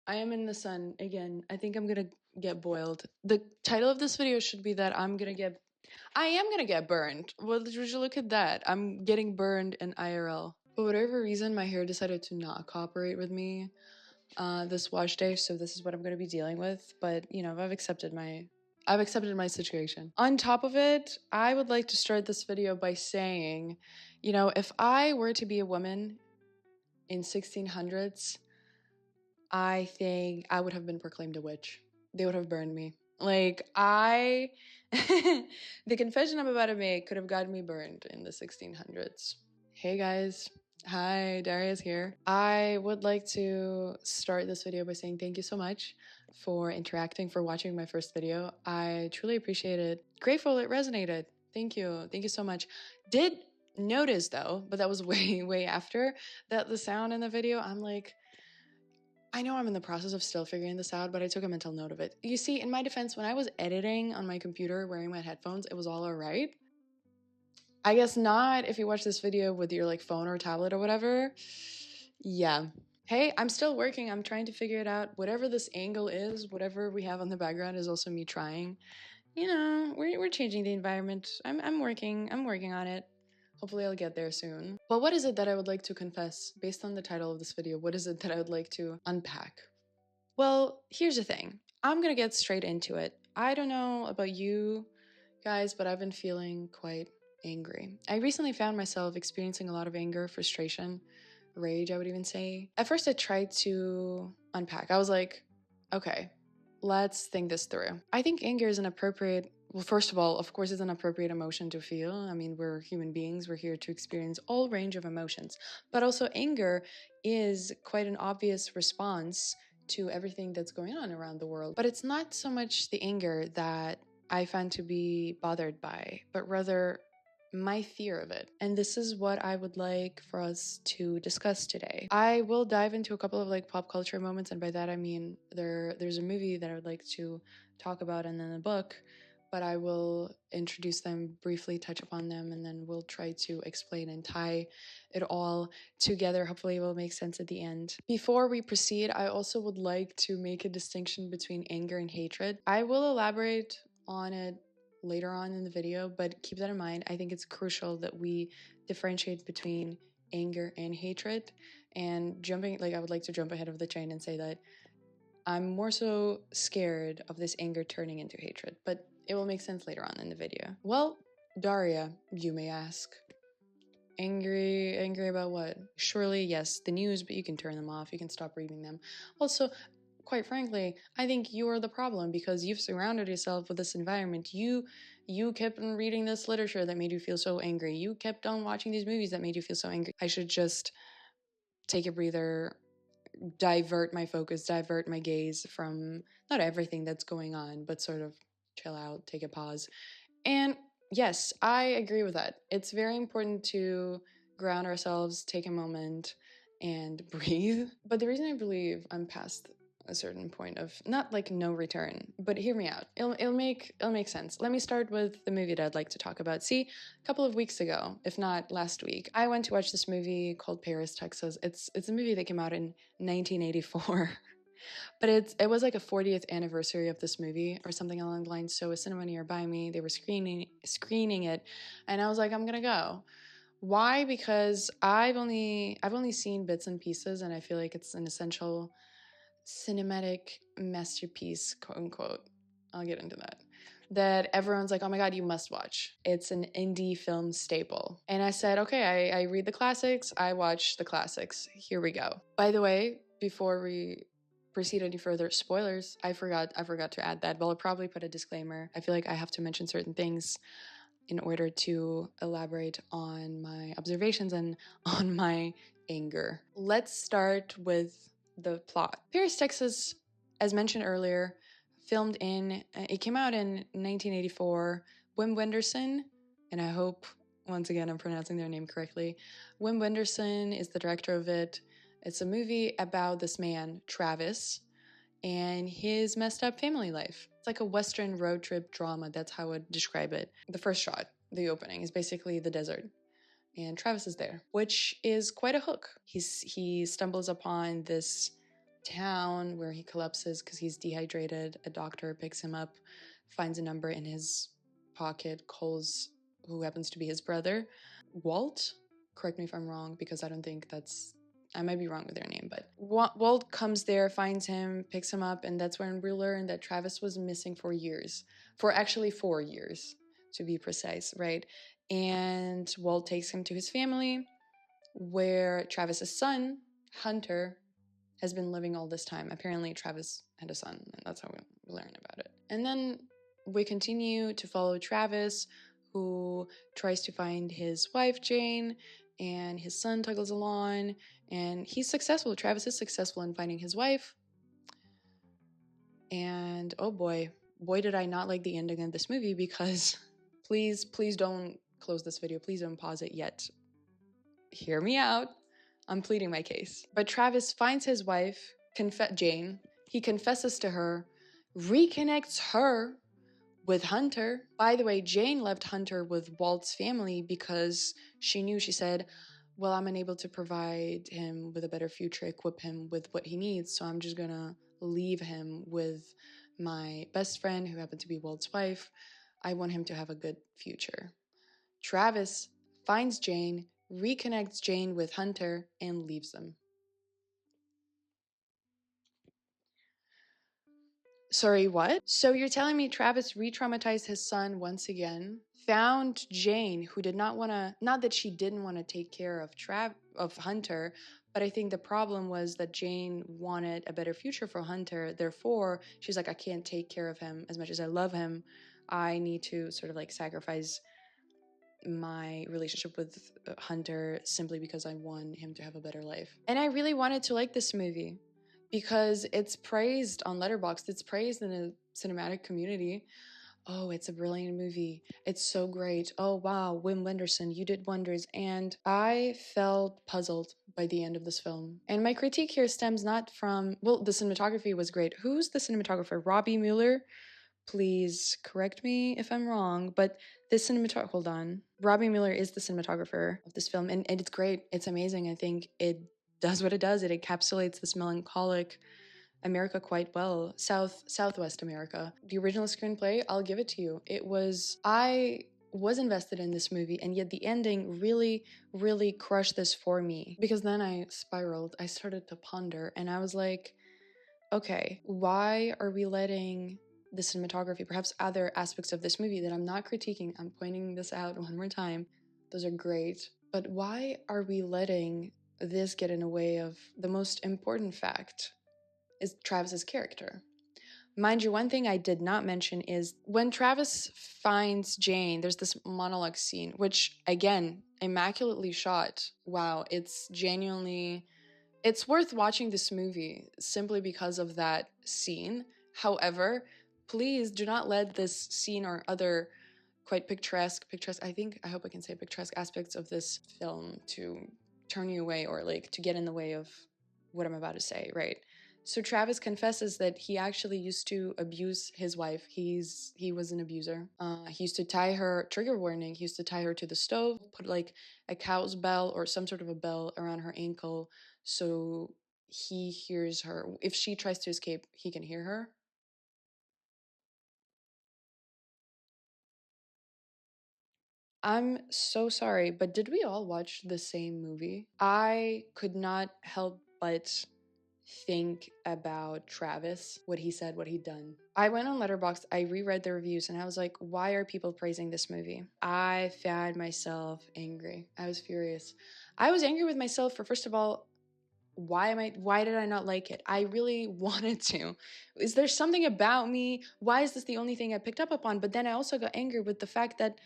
I am in the sun again. I think I'm gonna get boiled. The title of this video should be that I am gonna get burned. Well, would you look at that? I'm getting burned in IRL. For whatever reason, my hair decided to not cooperate with me this wash day, so this is what I'm gonna be dealing with. But you know, I've accepted my situation. On top of it, I would like to start this video by saying, you know, if I were to be a woman in 1600s, I think I would have been proclaimed a witch. They would have burned me. Like, the confession I'm about to make could have gotten me burned in the 1600s. Hey guys. Hi, Daria's here. I would like to start this video by saying thank you so much for interacting, for watching my first video. I truly appreciate it. Grateful it resonated. Thank you. Thank you so much. Did notice though, but that was way after, that the sound in the video, I'm like, I know I'm in the process of still figuring this out, but I took a mental note of it. You see, in my defense, when I was editing on my computer wearing my headphones, it was all alright. I guess not if you watch this video with your like phone or tablet or whatever. Yeah. Hey, I'm still working. I'm trying to figure it out. Whatever this angle is, whatever we have on the background is also me trying. You know, we're changing the environment. I'm working on it. Hopefully I'll get there soon. But what is it that I would like to confess? Based on the title of this video, what is it that I would like to unpack? Well, here's the thing. I'm gonna get straight into it. I don't know about you guys, but I've been feeling quite angry. I recently found myself experiencing a lot of anger, frustration, rage, I would even say. At first I tried to unpack. I was like, okay, let's think this through. I think anger is an appropriate, well, first of all, of course, it's an appropriate emotion to feel. I mean, we're human beings, we're here to experience all range of emotions. But also, anger is quite an obvious response to everything that's going on around the world. But it's not so much the anger that I find to be bothered by, but rather my fear of it. And this is what I would like for us to discuss today. I will dive into a couple of like pop culture moments, and by that I mean there's a movie that I would like to talk about and then a book, but I will introduce them, briefly touch upon them, and then we'll try to explain and tie it all together. Hopefully it will make sense at the end. Before we proceed, I also would like to make a distinction between anger and hatred. I will elaborate on it later on in the video, but keep that in mind. I think it's crucial that we differentiate between anger and hatred. And I would like to jump ahead of the train and say that I'm more so scared of this anger turning into hatred, but it will make sense later on in the video. Well, Daria, you may ask. Angry about what? Surely, yes, the news, but you can turn them off, you can stop reading them. Also, quite frankly, I think you are the problem because you've surrounded yourself with this environment. You kept on reading this literature that made you feel so angry. You kept on watching these movies that made you feel so angry. I should just take a breather, divert my focus, divert my gaze from not everything that's going on, but sort of chill out, take a pause. And yes, I agree with that. It's very important to ground ourselves, take a moment, and breathe. But the reason I believe I'm past a certain point of not like no return, but hear me out. It'll make sense. Let me start with the movie that I'd like to talk about. See, a couple of weeks ago, if not last week, I went to watch this movie called Paris, Texas. It's a movie that came out in 1984. But it was like a 40th anniversary of this movie or something along the lines. So a cinema nearby me, they were screening it, and I was like, I'm gonna go. Why? Because I've only seen bits and pieces, and I feel like it's an essential cinematic masterpiece, quote unquote. I'll get into that everyone's like, oh my god, you must watch. It's an indie film staple. And I said, okay, I read the classics, I watch the classics. Here we go. By the way, before we proceed any further, spoilers, I forgot to add that, but I'll probably put a disclaimer. I feel like I have to mention certain things in order to elaborate on my observations and on my anger. Let's start with the plot. Paris, Texas, as mentioned earlier, it came out in 1984. Wim Wenders, and I hope once again I'm pronouncing their name correctly. Wim Wenders is the director of it. It's a movie about this man, Travis, and his messed up family life. It's like a Western road trip drama, that's how I would describe it. The first shot, the opening, is basically the desert. And Travis is there, which is quite a hook. He stumbles upon this town where he collapses because he's dehydrated. A doctor picks him up, finds a number in his pocket, calls who happens to be his brother, Walt. Correct me if I'm wrong, because I don't think I might be wrong with their name, but Walt comes there, finds him, picks him up, and that's when we learn that Travis was missing for years. For actually 4 years, to be precise, right? And Walt takes him to his family, where Travis's son, Hunter, has been living all this time. Apparently, Travis had a son, and that's how we learn about it. And then we continue to follow Travis, who tries to find his wife, Jane, and his son tuggles along, and he's successful. Travis is successful in finding his wife. And oh boy, did I not like the ending of this movie, because please don't close this video. Please don't pause it yet. Hear me out. I'm pleading my case. But Travis finds his wife, Jane. He confesses to her, reconnects her with Hunter. By the way, Jane left Hunter with Walt's family because she said, well, I'm unable to provide him with a better future, equip him with what he needs, so I'm just gonna leave him with my best friend, who happened to be Walt's wife. I want him to have a good future. Travis finds Jane, reconnects Jane with Hunter, and leaves them. Sorry, what? So you're telling me Travis re-traumatized his son once again, found Jane, who did not want to, not that she didn't want to take care of Hunter, but I think the problem was that Jane wanted a better future for Hunter. Therefore, she's like, I can't take care of him as much as I love him. I need to sort of like sacrifice my relationship with Hunter simply because I want him to have a better life. And I really wanted to like this movie because it's praised on Letterboxd. It's praised in the cinematic community. Oh, it's a brilliant movie. It's so great. Oh, wow, Wim Wenders, you did wonders. And I felt puzzled by the end of this film. And my critique here stems not from, well, the cinematography was great. Who's the cinematographer? Robbie Mueller? Please correct me if I'm wrong, but this cinematographer, hold on. Robbie Mueller is the cinematographer of this film, and it's great. It's amazing. I think it does what it does. It encapsulates this melancholic America quite well. Southwest America. The original screenplay, I'll give it to you. I was invested in this movie, and yet the ending really, really crushed this for me. Because then I spiraled. I started to ponder, and I was like, okay, why are we letting the cinematography, perhaps other aspects of this movie that I'm not critiquing, I'm pointing this out one more time, those are great, but why are we letting this get in the way of the most important fact, is Travis's character? Mind you, one thing I did not mention is when Travis finds Jane, there's this monologue scene, which, again, immaculately shot. Wow, it's genuinely... It's worth watching this movie simply because of that scene. However, please do not let this scene or other quite picturesque, I hope I can say picturesque aspects of this film to turn you away or like to get in the way of what I'm about to say, right? So Travis confesses that he actually used to abuse his wife. He was an abuser. He used to tie her, trigger warning, he used to tie her to the stove, put like a cow's bell or some sort of a bell around her ankle so he hears her. If she tries to escape, he can hear her. I'm so sorry, but did we all watch the same movie? I could not help but think about Travis, what he said, what he'd done. I went on Letterboxd, I reread the reviews, and I was like, why are people praising this movie? I found myself angry. I was furious. I was angry with myself for, first of all, why did I not like it? I really wanted to. Is there something about me? Why is this the only thing I picked up upon? But then I also got angry with the fact that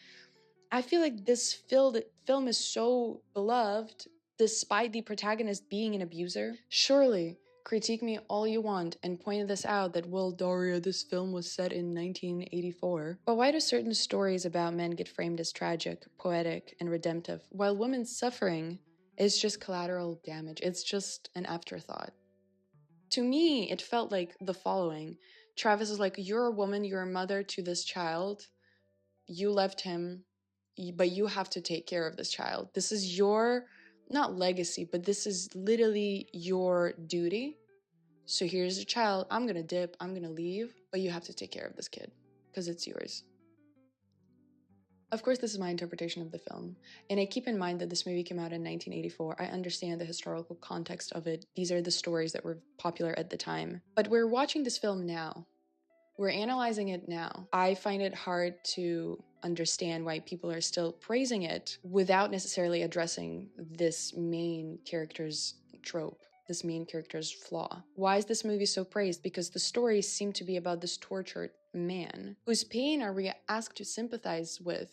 I feel like this film is so beloved despite the protagonist being an abuser. Surely, critique me all you want and point this out that, well, Daria, this film was set in 1984. But why do certain stories about men get framed as tragic, poetic, and redemptive, while women's suffering is just collateral damage? It's just an afterthought. To me, it felt like the following. Travis is like, you're a woman, you're a mother to this child. You left him, but you have to take care of this child. This is your, not legacy, but this is literally your duty. So here's a child, I'm gonna dip, I'm gonna leave, but you have to take care of this kid, because it's yours. Of course, this is my interpretation of the film, and I keep in mind that this movie came out in 1984. I understand the historical context of it. These are the stories that were popular at the time. But we're watching this film now. We're analyzing it now. I find it hard to understand why people are still praising it without necessarily addressing this main character's trope, this main character's flaw. Why is this movie so praised? Because the stories seem to be about this tortured man whose pain are we asked to sympathize with,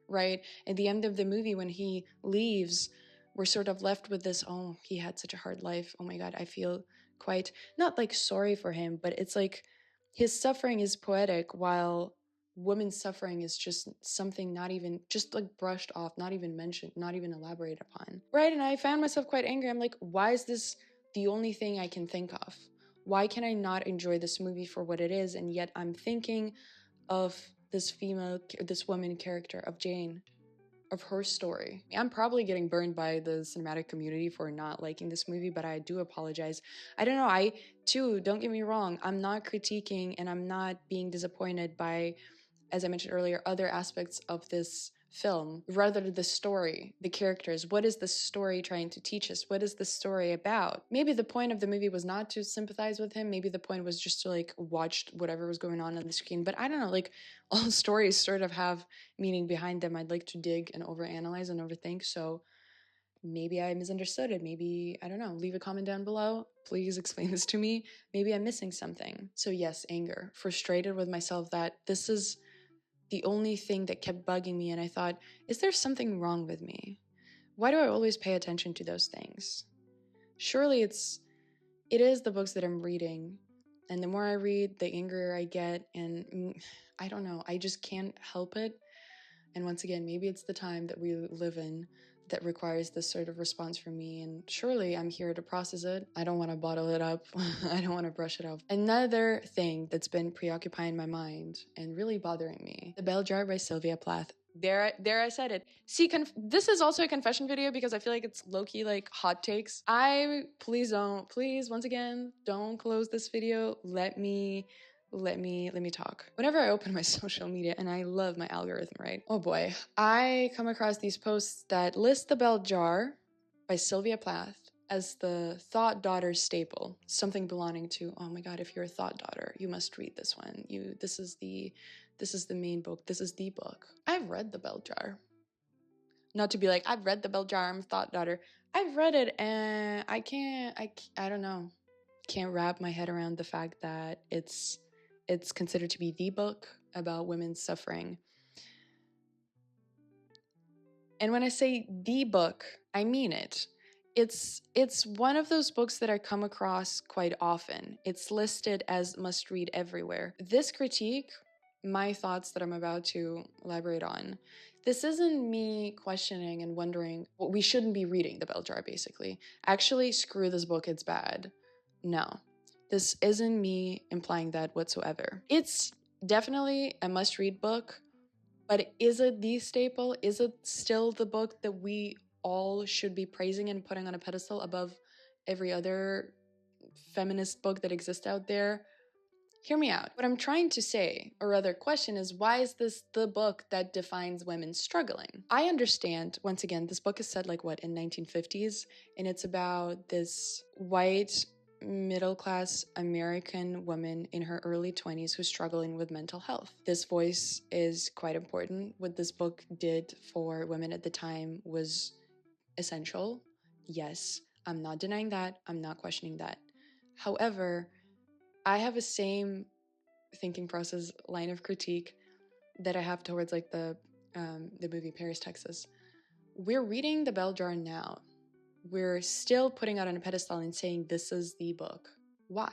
right? At the end of the movie, when he leaves, we're sort of left with this, oh, he had such a hard life. Oh my God, I feel quite, not like sorry for him, but it's like his suffering is poetic while women's suffering is just something not even, just like brushed off, not even mentioned, not even elaborated upon. Right, and I found myself quite angry. I'm like, why is this the only thing I can think of? Why can I not enjoy this movie for what it is, and yet I'm thinking of this woman character, of Jane, of her story. I'm probably getting burned by the cinematic community for not liking this movie, but I do apologize. I don't know, don't get me wrong, I'm not critiquing and I'm not being disappointed by, as I mentioned earlier, other aspects of this film, rather the story, the characters. What is the story trying to teach us? What is the story about? Maybe the point of the movie was not to sympathize with him. Maybe the point was just to like watch whatever was going on the screen. But I don't know, like all stories sort of have meaning behind them. I'd like to dig and overanalyze and overthink. So maybe I misunderstood it. Maybe, I don't know, leave a comment down below. Please explain this to me. Maybe I'm missing something. So yes, anger, frustrated with myself that this is the only thing that kept bugging me, and I thought, is there something wrong with me? Why do I always pay attention to those things? Surely it is the books that I'm reading, and the more I read, the angrier I get, and I don't know, I just can't help it. And once again, maybe it's the time that we live in that requires this sort of response from me, and surely I'm here to process it. I don't want to bottle it up. I don't want to brush it off. Another thing that's been preoccupying my mind and really bothering me, The Bell Jar by Sylvia Plath. There I said it. See, this is also a confession video because I feel like it's low-key like hot takes. Please, once again, don't close this video. Let me talk. Whenever I open my social media, and I love my algorithm, right? Oh boy, I come across these posts that list The Bell Jar by Sylvia Plath as the thought daughter staple, something belonging to, oh my God, if you're a thought daughter, you must read this one. This is the main book. This is the book. I've read The Bell Jar. Not to be like, I've read The Bell Jar, I'm a thought daughter. I've read it and I don't know. Can't wrap my head around the fact that it's considered to be the book about women's suffering. And when I say the book, I mean it. It's one of those books that I come across quite often. It's listed as must read everywhere. This critique, my thoughts that I'm about to elaborate on, this isn't me questioning and wondering, well, we shouldn't be reading The Bell Jar, basically. Actually, screw this book, it's bad. No. This isn't me implying that whatsoever. It's definitely a must-read book, but is it the staple? Is it still the book that we all should be praising and putting on a pedestal above every other feminist book that exists out there? Hear me out. What I'm trying to say, or rather question, is why is this the book that defines women struggling? I understand, once again, this book is set like what, in 1950s, and it's about this white middle-class American woman in her early 20s who's struggling with mental health. This voice is quite important. What this book did for women at the time was essential. Yes, I'm not denying that. I'm not questioning that. However, I have a same thinking process line of critique that I have towards like the movie Paris, Texas. We're reading The Bell Jar now. We're still putting it on a pedestal and saying this is the book. Why?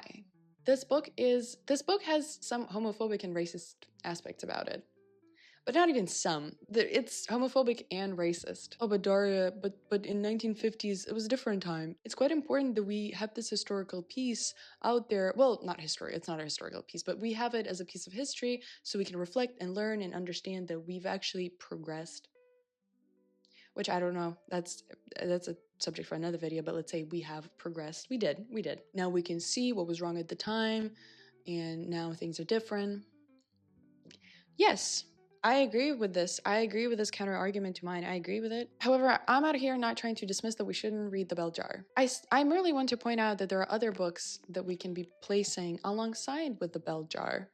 This book has some homophobic and racist aspects about it. But not even some. It's homophobic and racist. Oh, but Daria, but in 1950s, it was a different time. It's quite important that we have this historical piece out there. Well, it's not a historical piece, but we have it as a piece of history so we can reflect and learn and understand that we've actually progressed. which I don't know, that's a subject for another video, but let's say we have progressed. We did. Now we can see what was wrong at the time, and now things are different. Yes, I agree with this. I agree with this counter argument to mine. I agree with it. However, I'm out here not trying to dismiss that we shouldn't read The Bell Jar. I merely want to point out that there are other books that we can be placing alongside with The Bell Jar.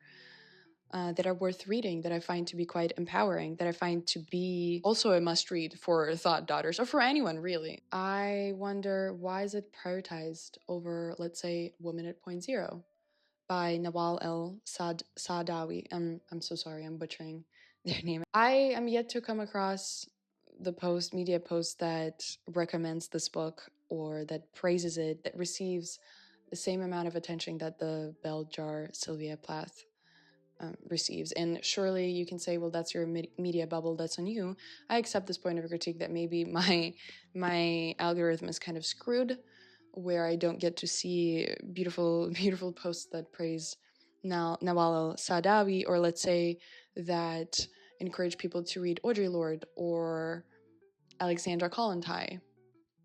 That are worth reading, that I find to be quite empowering, that I find to be also a must-read for thought daughters, or for anyone really. I wonder, why is it prioritized over, let's say, Woman at Point Zero by Nawal Saadawi. I'm so sorry, I'm butchering their name. I am yet to come across the media post that recommends this book or that praises it, that receives the same amount of attention that the Bell Jar Sylvia Plath receives. And surely you can say, well, that's your media bubble, that's on you. I accept this point of critique that maybe my algorithm is kind of screwed, where I don't get to see beautiful posts that praise Nawal Saadawi, or let's say that encourage people to read Audre Lorde or Alexandra Kollontai.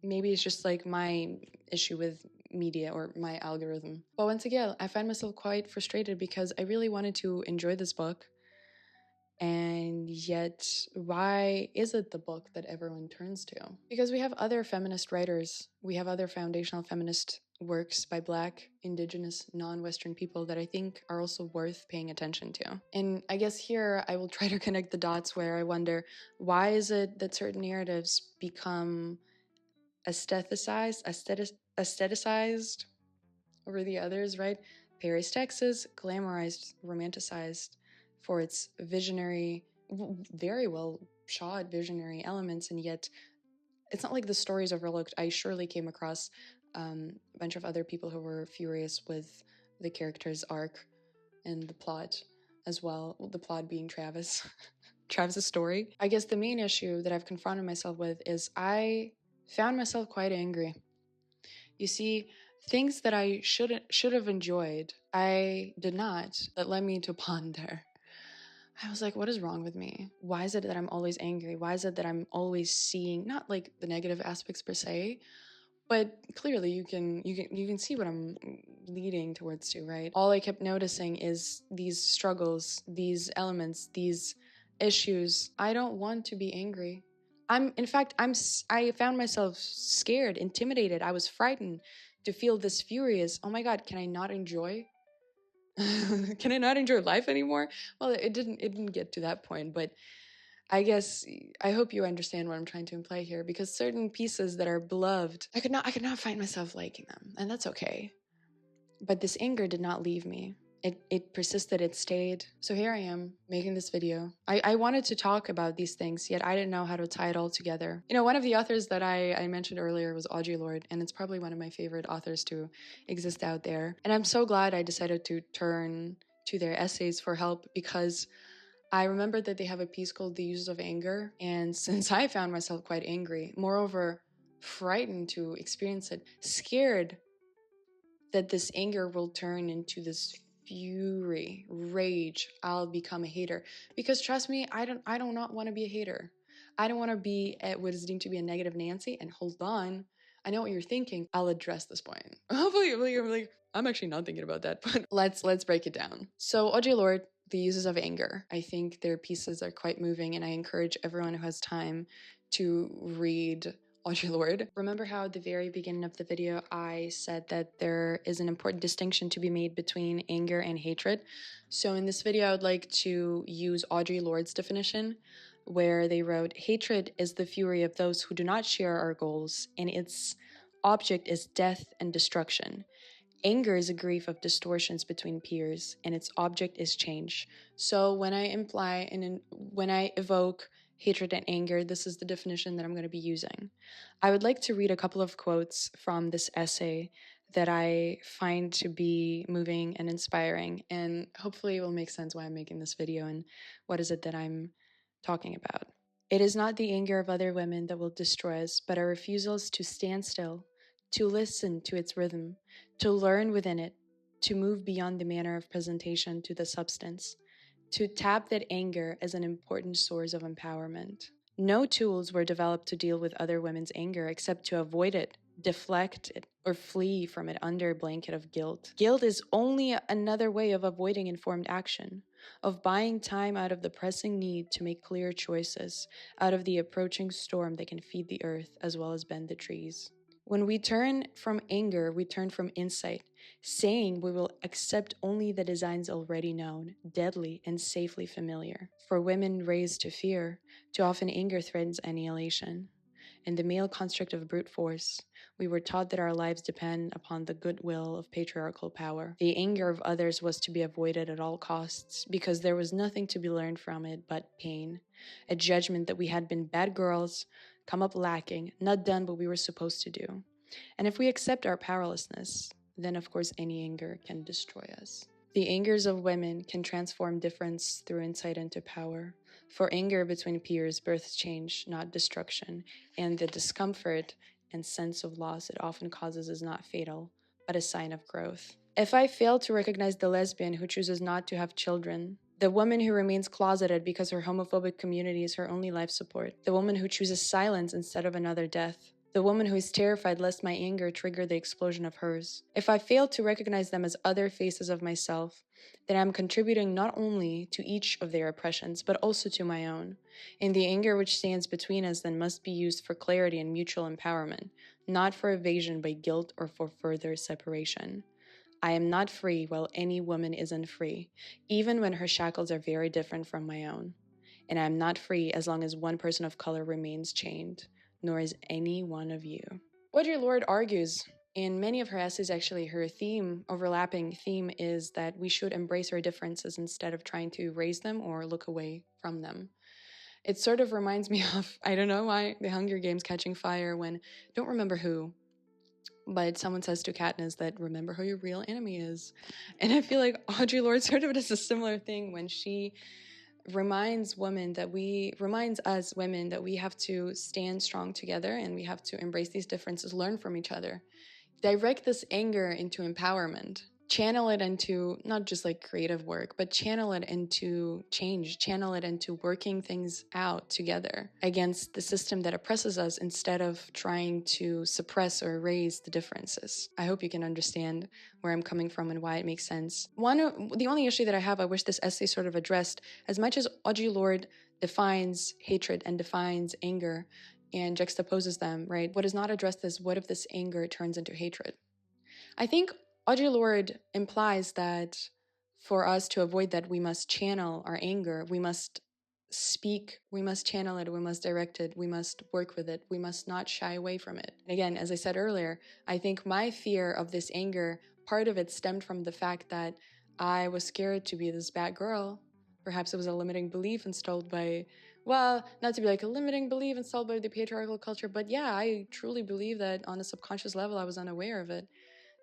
Maybe it's just like my issue with media or my algorithm. But once again, I find myself quite frustrated because I really wanted to enjoy this book. And yet, why is it the book that everyone turns to? Because we have other feminist writers, we have other foundational feminist works by Black, Indigenous, non-Western people that I think are also worth paying attention to. And I guess here I will try to connect the dots where I wonder, why is it that certain narratives become aestheticized over the others, right? Paris, Texas, glamorized, romanticized for its visionary, very well shot visionary elements, and yet it's not like the story is overlooked. I surely came across a bunch of other people who were furious with the character's arc and the plot as well, the plot being Travis's story. I guess the main issue that I've confronted myself with is I found myself quite angry. You see, things that I should have enjoyed, I did not. That led me to ponder. I was like, what is wrong with me? Why is it that I'm always angry? Why is it that I'm always seeing not like the negative aspects per se, but clearly you can see what I'm leading towards to, right? All I kept noticing is these struggles, these elements, these issues. I don't want to be angry. I found myself scared, intimidated. I was frightened to feel this furious. Oh my God, can I not enjoy? Can I not enjoy life anymore? Well, it didn't get to that point, but I guess I hope you understand what I'm trying to imply here, because certain pieces that are beloved, I could not find myself liking them, and that's okay. But this anger did not leave me. It persisted, it stayed. So here I am making this video. I wanted to talk about these things, yet I didn't know how to tie it all together. You know, one of the authors that I mentioned earlier was Audre Lorde, and it's probably one of my favorite authors to exist out there. And I'm so glad I decided to turn to their essays for help, because I remember that they have a piece called The Uses of Anger. And since I found myself quite angry, moreover, frightened to experience it, scared that this anger will turn into this fury, rage, I'll become a hater. Because trust me, I do not want to be a hater. I don't want to be at what is deemed to be a negative Nancy. And hold on, I know what you're thinking. I'll address this point. Hopefully, I'm actually not thinking about that, but let's break it down. So Audre Lorde, The Uses of Anger. I think their pieces are quite moving, and I encourage everyone who has time to read Audre Lorde. Remember how at the very beginning of the video I said that there is an important distinction to be made between anger and hatred? So in this video I would like to use Audre Lorde's definition, where they wrote, "Hatred is the fury of those who do not share our goals, and its object is death and destruction. Anger is a grief of distortions between peers, and its object is change." So when I evoke hatred and anger, this is the definition that I'm going to be using. I would like to read a couple of quotes from this essay that I find to be moving and inspiring, and hopefully it will make sense why I'm making this video and what is it that I'm talking about. "It is not the anger of other women that will destroy us, but our refusals to stand still, to listen to its rhythm, to learn within it, to move beyond the manner of presentation to the substance, to tap that anger as an important source of empowerment." No tools were developed to deal with other women's anger except to avoid it, deflect it, or flee from it under a blanket of guilt. Guilt is only another way of avoiding informed action, of buying time out of the pressing need to make clear choices, out of the approaching storm that can feed the earth as well as bend the trees. When we turn from anger, we turn from insight, saying we will accept only the designs already known, deadly and safely familiar. For women raised to fear, too often anger threatens annihilation. In the male construct of brute force, we were taught that our lives depend upon the goodwill of patriarchal power. The anger of others was to be avoided at all costs because there was nothing to be learned from it but pain, a judgment that we had been bad girls, come up lacking, not done what we were supposed to do. And if we accept our powerlessness, then of course any anger can destroy us. The angers of women can transform difference through insight into power. For anger between peers births change, not destruction, and the discomfort and sense of loss it often causes is not fatal, but a sign of growth. If I fail to recognize the lesbian who chooses not to have children, the woman who remains closeted because her homophobic community is her only life support, the woman who chooses silence instead of another death, the woman who is terrified lest my anger trigger the explosion of hers. If I fail to recognize them as other faces of myself, then I'm contributing not only to each of their oppressions, but also to my own. And the anger which stands between us then must be used for clarity and mutual empowerment, not for evasion by guilt or for further separation. I am not free while any woman isn't free, even when her shackles are very different from my own. And I am not free as long as one person of color remains chained, nor is any one of you. Audre Lorde argues in many of her essays, actually, her overlapping theme is that we should embrace our differences instead of trying to erase them or look away from them. It sort of reminds me of, I don't know why, the Hunger Games catching fire when, don't remember who, but someone says to Katniss that remember who your real enemy is. And I feel like Audre Lorde sort of does a similar thing when she reminds us women that we have to stand strong together and we have to embrace these differences, learn from each other, direct this anger into empowerment, channel it into not just like creative work, but channel it into change, channel it into working things out together against the system that oppresses us instead of trying to suppress or erase the differences. I hope you can understand where I'm coming from and why it makes sense. The only issue that I wish this essay sort of addressed, as much as Audre Lorde defines hatred and defines anger and juxtaposes them, right? What is not addressed is what if this anger turns into hatred? I think Audre Lorde implies that for us to avoid that, we must channel our anger, we must speak, we must channel it, we must direct it, we must work with it, we must not shy away from it. And again, as I said earlier, I think my fear of this anger, part of it stemmed from the fact that I was scared to be this bad girl. Perhaps it was a limiting belief installed by, well, not to be like a limiting belief installed by the patriarchal culture, but yeah, I truly believe that on a subconscious level, I was unaware of it.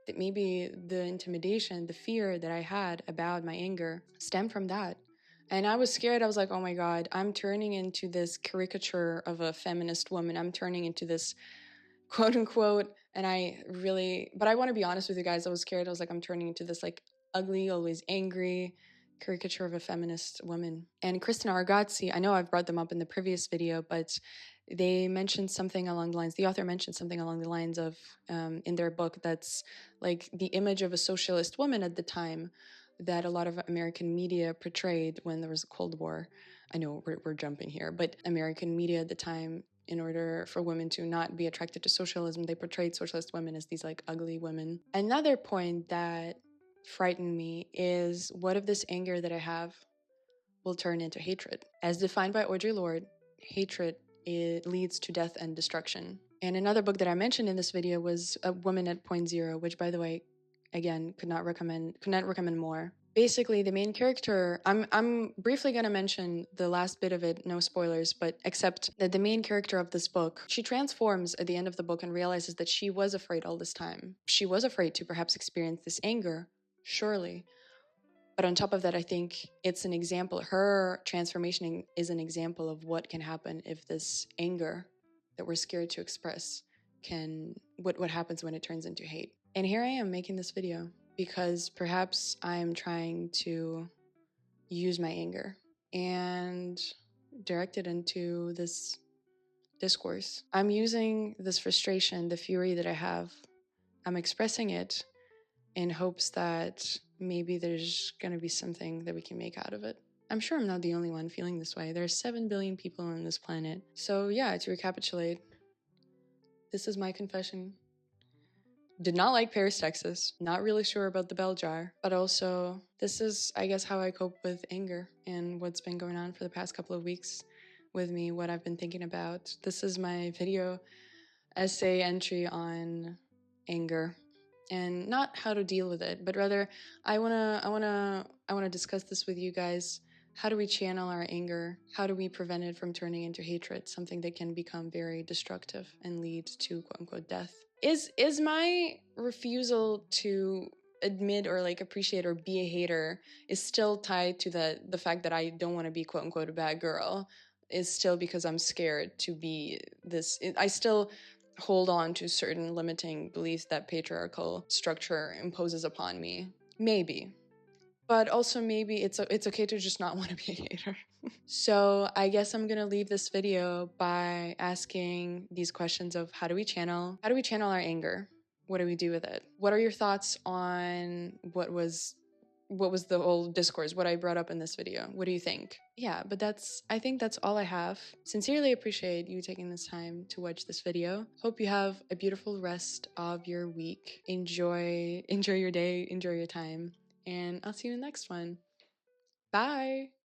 That maybe the intimidation, the fear that I had about my anger stemmed from that. And I was scared. I was like, oh my God, I'm turning into this caricature of a feminist woman. I'm turning into this quote unquote. And but I want to be honest with you guys. I was scared. I was like, I'm turning into this like ugly, always angry caricature of a feminist woman. And Kristen or Ghodsee, I know I've brought them up in the previous video, but they mentioned something along the lines, the author mentioned something along the lines of, in their book, that's like the image of a socialist woman at the time that a lot of American media portrayed when there was a Cold War. I know we're jumping here, but American media at the time, in order for women to not be attracted to socialism, they portrayed socialist women as these like ugly women. Another point that frightened me is, what if this anger that I have will turn into hatred? As defined by Audre Lorde, hatred, it leads to death and destruction. And another book that I mentioned in this video was A Woman at Point Zero, which, by the way, again, could not recommend more. Basically, the main character, I'm briefly going to mention the last bit of it, no spoilers, but except that the main character of this book, she transforms at the end of the book and realizes that she was afraid all this time. She was afraid to perhaps experience this anger, surely. But on top of that, I think it's an example, her transformation is an example of what can happen if this anger that we're scared to express what happens when it turns into hate. And here I am making this video because perhaps I'm trying to use my anger. And direct it into this discourse. I'm using this frustration, the fury that I have, I'm expressing it in hopes that maybe there's gonna be something that we can make out of it. I'm sure I'm not the only one feeling this way. There's 7 billion people on this planet. So yeah, to recapitulate, this is my confession. Did not like Paris, Texas. Not really sure about the bell jar. But also, this is, I guess, how I cope with anger and what's been going on for the past couple of weeks with me, what I've been thinking about. This is my video essay entry on anger and not how to deal with it, but rather I wanna discuss this with you guys. How do we channel our anger? How do we prevent it from turning into hatred, something that can become very destructive and lead to quote unquote death? Is my refusal to admit or like appreciate or be a hater is still tied to the fact that I don't want to be quote unquote a bad girl, is still because I'm scared to be this. I still hold on to certain limiting beliefs that patriarchal structure imposes upon me. Maybe. But also maybe it's okay to just not want to be a hater. So I guess I'm gonna leave this video by asking these questions of how do we channel our anger? What do we do with it? What are your thoughts on what was the whole discourse, what I brought up in this video? What do you think? Yeah, but I think that's all I have. Sincerely appreciate you taking this time to watch this video. Hope you have a beautiful rest of your week. Enjoy your day, enjoy your time, and I'll see you in the next one. Bye!